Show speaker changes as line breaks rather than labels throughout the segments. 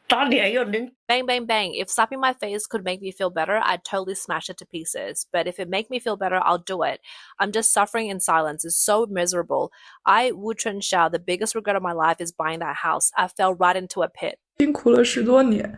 打脸又能
Bang, bang, bang. If slapping my face could make me feel better, I'd totally smash it to pieces. But if it make me feel better, I'll do it. I'm just suffering in silence. It's so miserable. Wu Chunxia, the biggest regret of my life is buying that house. I fell right into a pit.
辛苦了10多年，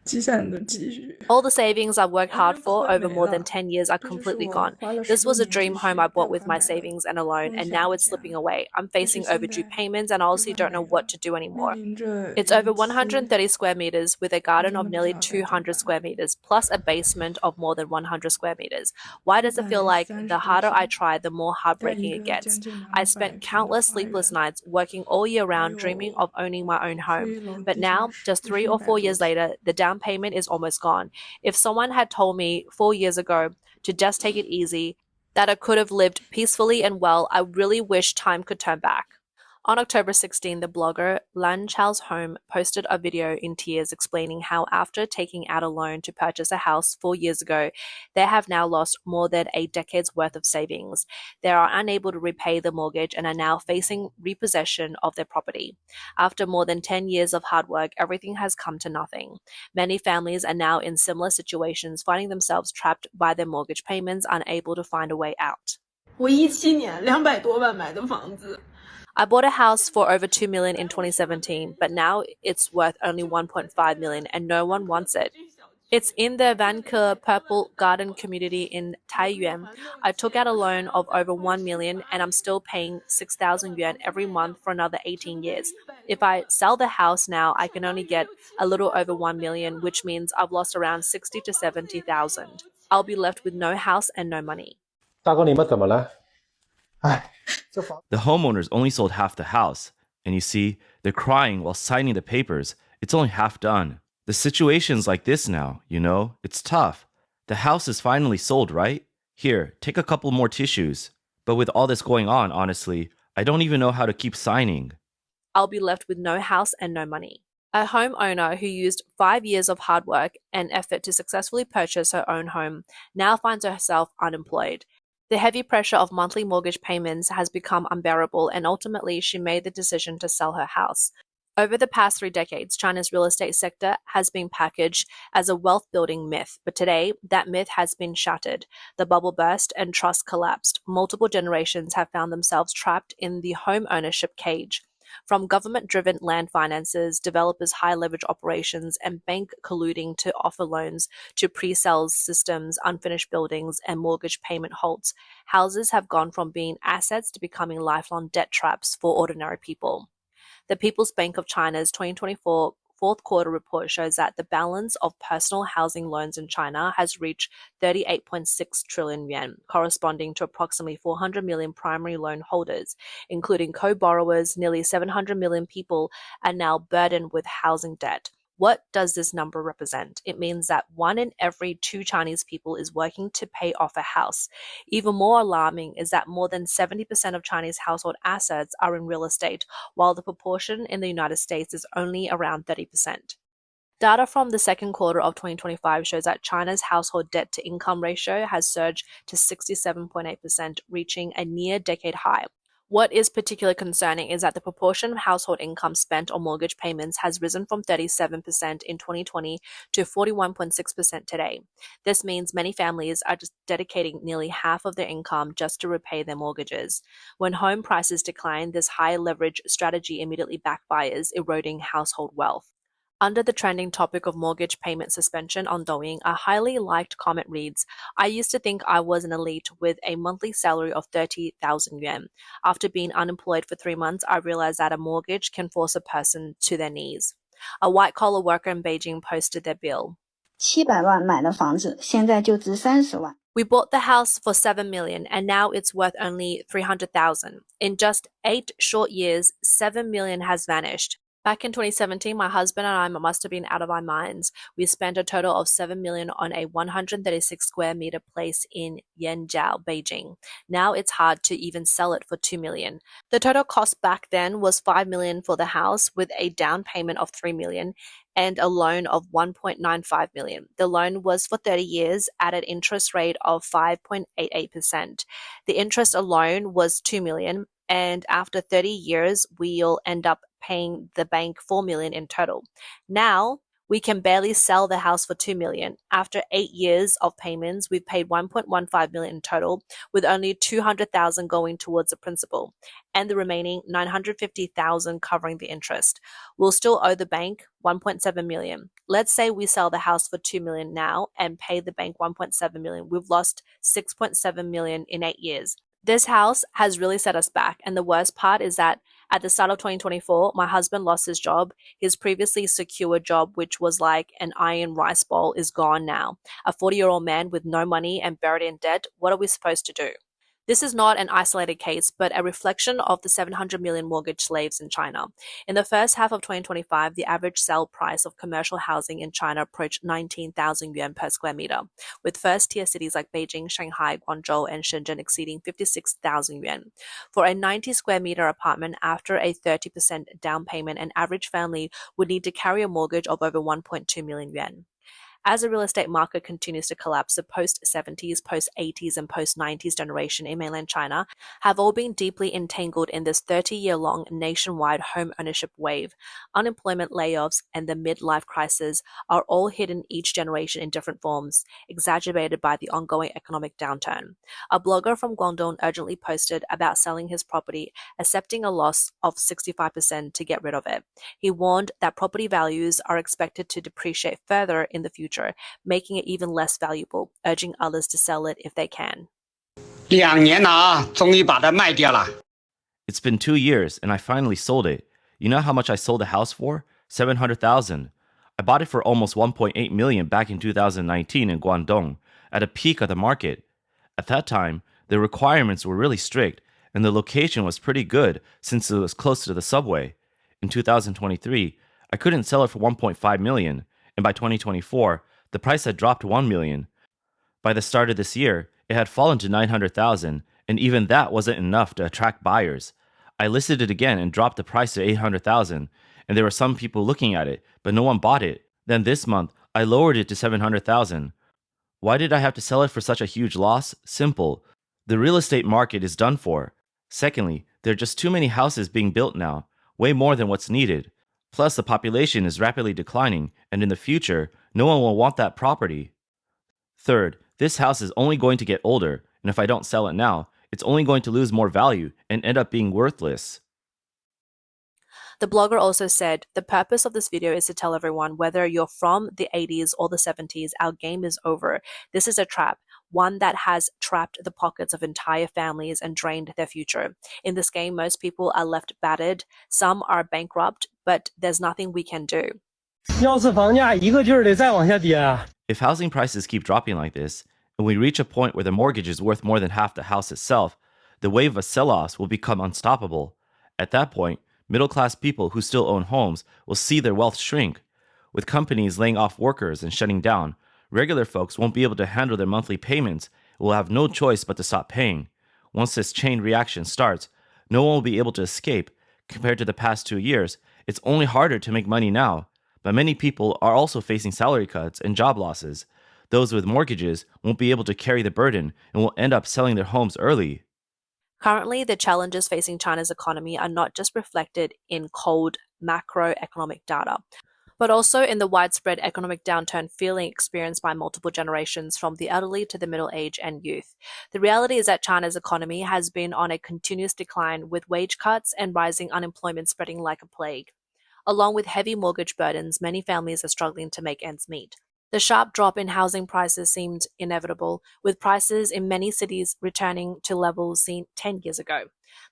积攒的积蓄
All the savings I've worked
完
hard
全
for
亏
over
没
more than
了。
10 years are
这就是
completely
我
gone.
花了
This
10多
was a
年积
dream home
蓄
I
贷
bought with
款
my
买的
savings and a loan,
梦
and
想
now
的
it's slipping
家，away.
I'm
但是
facing
现
overdue
在
payments and I
就
honestly
快
don't know
没
what
了，to
do
面
anymore.
临着
It's
延
over
期，130
square meters with a
我
garden
真
of
的不知
nearly
道该怎么
200
办。
square meters, plus a basement of more than 100 square meters. Why
一
does it
百
feel like
三
the
十多
harder I
平，
try, the more
带一
heartbreaking it
个
gets?
将近
I
200
spent
平的
countless
花
sleepless
园，
nights working all year
还
round, dreaming
有
of owning my own home.
推楼
But
地下
now,
室，just 也是
3 or
100
4
多
years
平。
later, the down payment is almost gone. If someone had told me 4 years ago to just take it easy, that I could have lived peacefully and well, I really wish time could turn back. On October 16, the blogger Lan Chao's Home posted a video in tears explaining how after taking out a loan to purchase a house 4 years ago, they have now lost more than a decade's worth of savings. They are unable to repay the mortgage and are now facing repossession of their property. After more than 10 years of hard work, everything has come to nothing. Many families are now in similar situations, finding themselves trapped by their mortgage payments, unable to find a way out.
我17年200多万买的房子，
I bought a house for over 2 million in 2017, but now it's worth only 1.5 million and no one wants it. It's in the Vancouver Purple Garden community in Taiyuan. I took out a loan of over 1 million and I'm still paying 6,000 yuan every month for another 18 years. If I sell the house now, I can only get a little over 1 million, which means I've lost around 60 to 70,000. I'll be left with no house and no money.
大哥，你们怎么了？哎，这房
The homeowners only sold half the house, and you see, they're crying while signing the papers. It's only half done. The situation's like this now, you know? It's tough. The house is finally sold, right? Here, take a couple more tissues. But with all this going on, honestly, I don't even know how to keep signing.
I'll be left with no house and no money. A homeowner who used 5 years of hard work and effort to successfully purchase her own home now finds herself unemployed. The heavy pressure of monthly mortgage payments has become unbearable, and ultimately she made the decision to sell her house. Over the past 3 decades, China's real estate sector has been packaged as a wealth building myth, but today that myth has been shattered. The bubble burst and trust collapsed. Multiple generations have found themselves trapped in the home ownership cage. From government-driven land finances, developers' high-leverage operations, and bank colluding to offer loans, to pre-sales systems, unfinished buildings, and mortgage payment halts, houses have gone from being assets to becoming lifelong debt traps for ordinary people. The People's Bank of China's 2024 fourth quarter report shows that the balance of personal housing loans in China has reached 38.6 trillion yuan, corresponding to approximately 400 million primary loan holders, including co-borrowers. Nearly 700 million people are now burdened with housing debt. What does this number represent? It means that 1 in every 2 Chinese people is working to pay off a house. Even more alarming is that more than 70% of Chinese household assets are in real estate, while the proportion in the United States is only around 30%. Data from the second quarter of 2025 shows that China's household debt-to-income ratio has surged to 67.8%, reaching a near-decade high. What is particularly concerning is that the proportion of household income spent on mortgage payments has risen from 37% in 2020 to 41.6% today. This means many families are just dedicating nearly half of their income just to repay their mortgages. When home prices decline, this high leverage strategy immediately backfires, eroding household wealth. Under the trending topic of mortgage payment suspension on Douyin, a highly liked comment reads, "I used to think I was an elite with a monthly salary of 30,000 yuan. After being unemployed for 3 months, I realized that a mortgage can force a person to their knees." A white-collar worker in Beijing posted their bill.
700万买的房子，现在就值30万。
We bought the house for 7 million and now it's worth only 300,000. In just 8 short years, 7 million has vanished. Back in 2017, my husband and I must have been out of our minds. We spent a total of 7 million on a 136 square meter place in Yanjiao, Beijing. Now it's hard to even sell it for 2 million. The total cost back then was 5 million for the house with a down payment of 3 million and a loan of 1.95 million. The loan was for 30 years at an interest rate of 5.88%. The interest alone was 2 million. And after 30 years, we'll end up paying the bank $4 million in total. Now, we can barely sell the house for $2 million. After 8 years of payments, we've paid $1.15 million in total, with only $200,000 going towards the principal, and the remaining $950,000 covering the interest. We'll still owe the bank $1.7 million. Let's say we sell the house for $2 million now and pay the bank $1.7 million. We've lost $6.7 million in 8 years. This house has really set us back, and the worst part is that at the start of 2024, my husband lost his job. His previously secure job, which was like an iron rice bowl, is gone now. A 40-year-old man with no money and buried in debt. What are we supposed to do? This is not an isolated case, but a reflection of the 700 million mortgage slaves in China. In the first half of 2025, the average sale price of commercial housing in China approached 19,000 yuan per square meter, with first-tier cities like Beijing, Shanghai, Guangzhou, and Shenzhen exceeding 56,000 yuan. For a 90-square-meter apartment, after a 30% down payment, an average family would need to carry a mortgage of over 1.2 million yuan. As the real estate market continues to collapse, the post-70s, post-80s, and post-90s generation in mainland China have all been deeply entangled in this 30-year-long nationwide home ownership wave. Unemployment, layoffs, and the midlife crisis are all hidden each generation in different forms, exacerbated by the ongoing economic downturn. A blogger from Guangdong urgently posted about selling his property, accepting a loss of 65% to get rid of it. He warned that property values are expected to depreciate further in the future, making it even less valuable, urging others to sell it if they can.
2年了啊，终于把它卖掉了。
It's been 2 years and I finally sold it. You know how much I sold the house for? 700,000. I bought it for almost 1.8 million back in 2019 in Guangdong, at a peak of the market. At that time, the requirements were really strict and the location was pretty good since it was close to the subway. In 2023, I couldn't sell it for 1.5 million, and by 2024, the price had dropped 1 million. By the start of this year, it had fallen to 900,000, and even that wasn't enough to attract buyers. I listed it again and dropped the price to 800,000, and there were some people looking at it, but no one bought it. Then this month, I lowered it to 700,000. Why did I have to sell it for such a huge loss? Simple. The real estate market is done for. Secondly, there are just too many houses being built now, way more than what's needed. Plus, the population is rapidly declining, and in the future, no one will want that property. Third, this house is only going to get older, and if I don't sell it now, it's only going to lose more value and end up being worthless.
The blogger also said, the purpose of this video is to tell everyone, whether you're from the 80s or the 70s, our game is over. This is a trap, one that has trapped the pockets of entire families and drained their future. In this game, most people are left battered, some are bankrupt, but there's nothing we can do.
要是房价一个劲儿的再往下跌啊，
If housing prices keep dropping like this, and we reach a point where the mortgage is worth more than half the house itself, the wave of sell-offs will become unstoppable. At that point, middle-class people who still own homes will see their wealth shrink. With companies laying off workers and shutting down, regular folks won't be able to handle their monthly payments and will have no choice but to stop paying. Once this chain reaction starts, no one will be able to escape. Compared to the past 2 years, it's only harder to make money now. But many people are also facing salary cuts and job losses. Those with mortgages won't be able to carry the burden and will end up selling their homes early.
Currently, the challenges facing China's economy are not just reflected in cold macroeconomic data, but also in the widespread economic downturn feeling experienced by multiple generations, from the elderly to the middle age and youth. The reality is that China's economy has been on a continuous decline, with wage cuts and rising unemployment spreading like a plague. Along with heavy mortgage burdens, many families are struggling to make ends meet. The sharp drop in housing prices seemed inevitable, with prices in many cities returning to levels seen 10 years ago.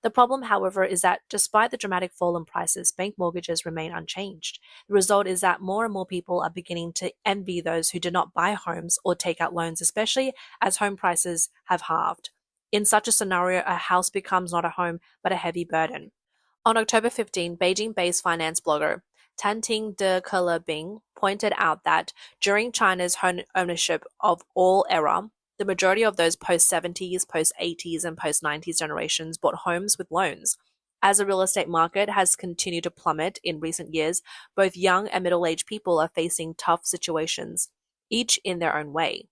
The problem, however, is that despite the dramatic fall in prices, bank mortgages remain unchanged. The result is that more and more people are beginning to envy those who did not buy homes or take out loans, especially as home prices have halved. In such a scenario, a house becomes not a home, but a heavy burden. On October 15, Beijing-based finance blogger Tanting de Bing pointed out that during China's home ownership of all era, the majority of those post-70s, post-80s, and post-90s generations bought homes with loans. As the real estate market has continued to plummet in recent years, both young and middle-aged people are facing tough situations, each in their own way.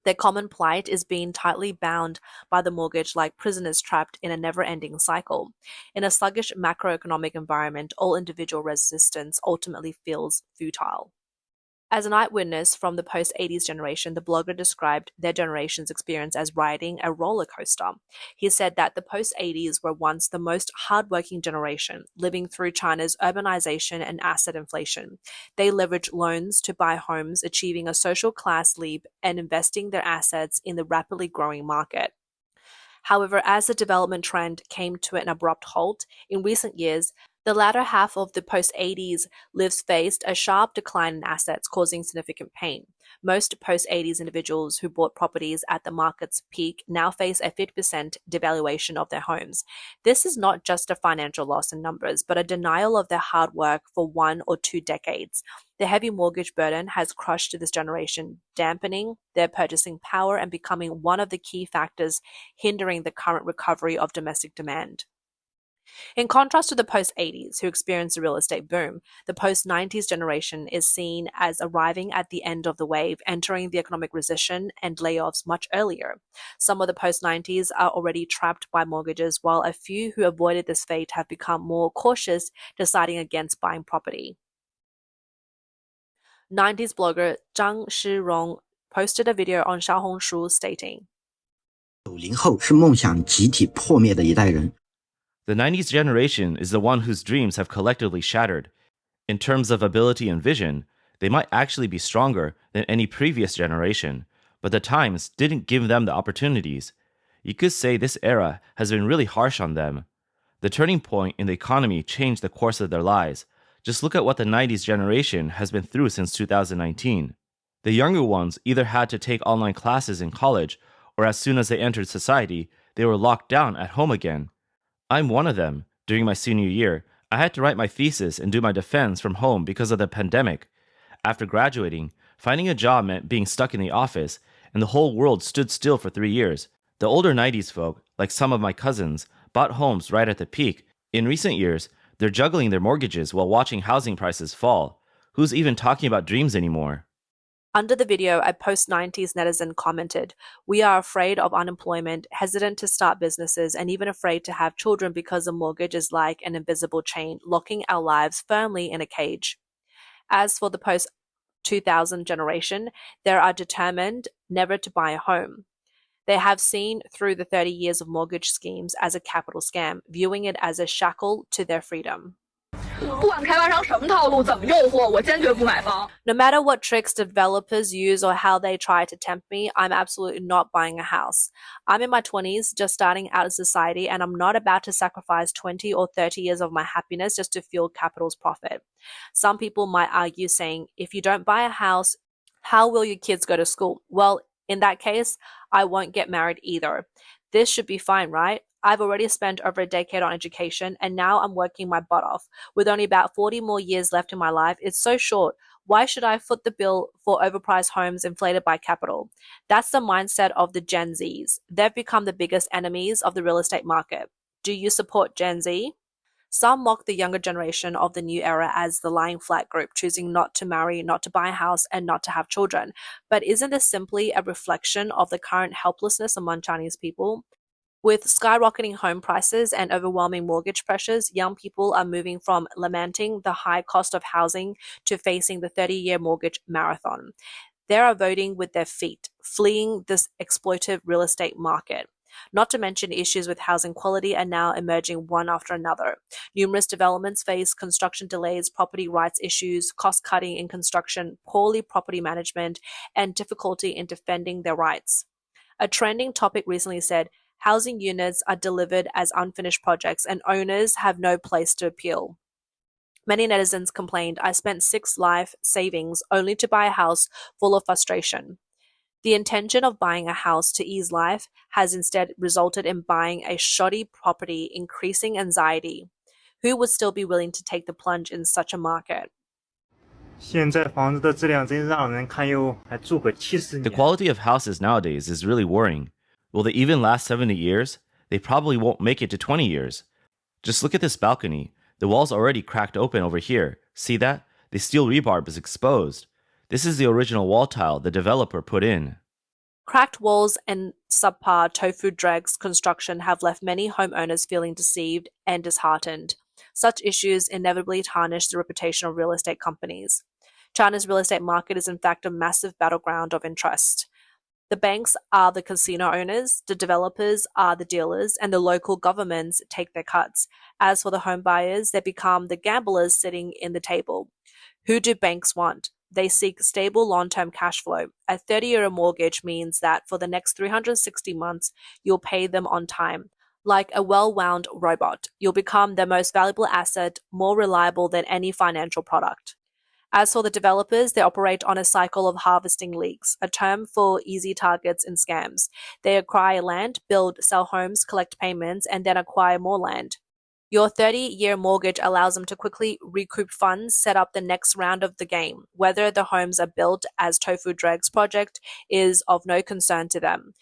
Their common plight is being tightly bound by the mortgage like prisoners trapped in a never-ending cycle. In a sluggish macroeconomic environment, all individual resistance ultimately feels futile. As an eyewitness from the post-80s generation, the blogger described their generation's experience as riding a roller coaster. He said that the post-80s were once the most hardworking generation, living through China's urbanization and asset inflation. They leveraged loans to buy homes, achieving a social class leap and investing their assets in the rapidly growing market. However, as the development trend came to an abrupt halt in recent years, the latter half of the post-80s lives faced a sharp decline in assets, causing significant pain. Most post-80s individuals who bought properties at the market's peak now face a 50% devaluation of their homes. This is not just a financial loss in numbers, but a denial of their hard work for 1 or 2 decades. The heavy mortgage burden has crushed this generation, dampening their purchasing power and becoming one of the key factors hindering the current recovery of domestic demand. In contrast to the post-80s, who experienced a real estate boom, the post-90s generation is seen as arriving at the end of the wave, entering the economic recession and layoffs much earlier. Some of the post-90s are already trapped by mortgages, while a few who avoided this fate have become more cautious, deciding against buying property. 90s blogger Zhang Shirong posted a video on Xiaohongshu stating,
"90后是梦想集体破灭的一代人。
The 90s generation is the one whose dreams have collectively shattered. In terms of ability and vision, they might actually be stronger than any previous generation, but the times didn't give them the opportunities. You could say this era has been really harsh on them. The turning point in the economy changed the course of their lives. Just look at what the 90s generation has been through since 2019. The younger ones either had to take online classes in college, or as soon as they entered society, they were locked down at home again. I'm one of them. During my senior year, I had to write my thesis and do my defense from home because of the pandemic. After graduating, finding a job meant being stuck in the office, and the whole world stood still for 3 years. The older 90s folk, like some of my cousins, bought homes right at the peak. In recent years, they're juggling their mortgages while watching housing prices fall. Who's even talking about dreams anymore?
Under the video, a post-90s netizen commented, "We are afraid of unemployment, hesitant to start businesses, and even afraid to have children because a mortgage is like an invisible chain, locking our lives firmly in a cage." As for the post-2000 generation, they are determined never to buy a home. They have seen through the 30 years of mortgage schemes as a capital scam, viewing it as a shackle to their freedom. No matter what tricks developers use or how they try to tempt me, I'm absolutely not buying a house. I'm in my 20s, just starting out in society, and I'm not about to sacrifice 20 or 30 years of my happiness just to fuel capital's profit. Some people might argue saying, if you don't buy a house, how will your kids go to school? Well, in that case, I won't get married either. This should be fine, right? I've already spent over a decade on education, and now I'm working my butt off. With only about 40 more years left in my life, it's so short. Why should I foot the bill for overpriced homes inflated by capital? That's the mindset of the Gen Zs. They've become the biggest enemies of the real estate market. Do you support Gen Z? Some mock the younger generation of the new era as the lying flat group, choosing not to marry, not to buy a house, and not to have children. But isn't this simply a reflection of the current helplessness among Chinese people? With skyrocketing home prices and overwhelming mortgage pressures, young people are moving from lamenting the high cost of housing to facing the 30-year mortgage marathon. They are voting with their feet, fleeing this exploitive real estate market. Not to mention issues with housing quality are now emerging one after another. Numerous developments face construction delays, property rights issues, cost-cutting in construction, poorly property management, and difficulty in defending their rights. A trending topic recently said, housing units are delivered as unfinished projects and owners have no place to appeal. Many netizens complained, I spent 6 life savings only to buy a house full of frustration. The intention of buying a house to ease life has instead resulted in buying a shoddy property, increasing anxiety. Who would still be willing to take the plunge in such a market?
The quality of houses nowadays is really worrying. Will they even last 70 years? They probably won't make it to 20 years. Just look at this balcony. The wall's already cracked open over here. See that? The steel rebar is exposed. This is the original wall tile the developer put in.
Cracked walls and subpar tofu dregs construction have left many homeowners feeling deceived and disheartened. Such issues inevitably tarnish the reputation of real estate companies. China's real estate market is in fact a massive battleground of interest. The banks are the casino owners, the developers are the dealers, and the local governments take their cuts. As for the home buyers, they become the gamblers sitting in the table. Who do banks want? They seek stable long-term cash flow. A 30-year mortgage means that for the next 360 months, you'll pay them on time. Like a well-wound robot, you'll become their most valuable asset, more reliable than any financial product. As for the developers, they operate on a cycle of harvesting leaks, a term for easy targets in scams. They acquire land, build, sell homes, collect payments, and then acquire more land. Your 30-year mortgage allows them to quickly recoup funds, set up the next round of the game. Whether the homes are built as Tofu Dreg's project is of no concern to them.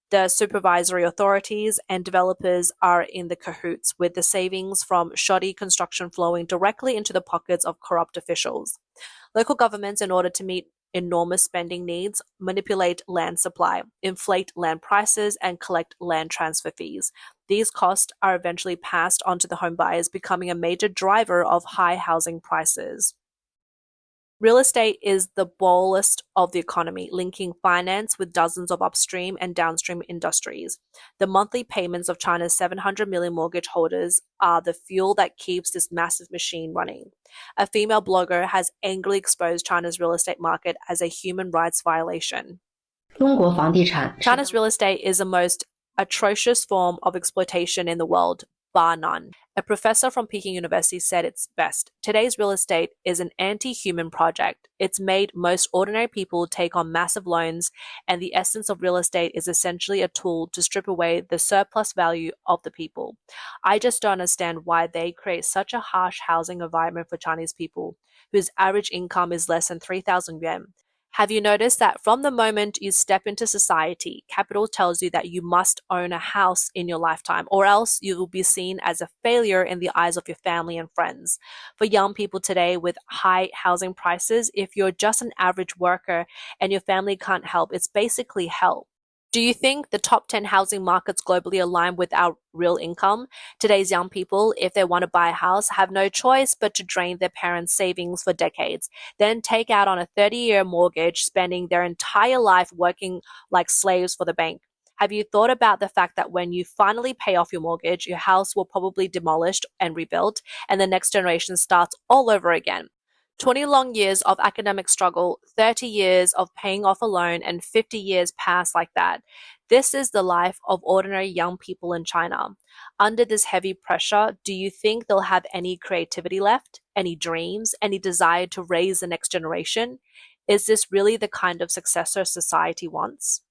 The supervisory authorities and developers are in the cahoots, with the savings from shoddy construction flowing directly into the pockets of corrupt officials. Local governments, in order to meet enormous spending needs, manipulate land supply, inflate land prices, and collect land transfer fees. These costs are eventually passed on to the home buyers, becoming a major driver of high housing prices. Real estate is the ballast of the economy, linking finance with dozens of upstream and downstream industries. The monthly payments of China's 700 million mortgage holders are the fuel that keeps this massive machine running. A female blogger has angrily exposed China's real estate market as a human rights violation. China's real estate is the most atrocious form of exploitation in the world, bar none. A professor from Peking University said it's best. Today's real estate is an anti-human project. It's made most ordinary people take on massive loans, and the essence of real estate is essentially a tool to strip away the surplus value of the people. I just don't understand why they create such a harsh housing environment for Chinese people, whose average income is less than 3,000 yuan. Have you noticed that from the moment you step into society, capital tells you that you must own a house in your lifetime, or else you will be seen as a failure in the eyes of your family and friends? For young people today with high housing prices, if you're just an average worker and your family can't help, it's basically hell. Do you think the top 10 housing markets globally align with our real income? Today's young people, if they want to buy a house, have no choice but to drain their parents' savings for decades, then take out on a 30-year mortgage, spending their entire life working like slaves for the bank. Have you thought about the fact that when you finally pay off your mortgage, your house will probably be demolished and rebuilt, and the next generation starts all over again? 20 long years of academic struggle, 30 years of paying off a loan, and 50 years pass like that. This is the life of ordinary young people in China. Under this heavy pressure, do you think they'll have any creativity left, any dreams, any desire to raise the next generation? Is this really the kind of successor society wants?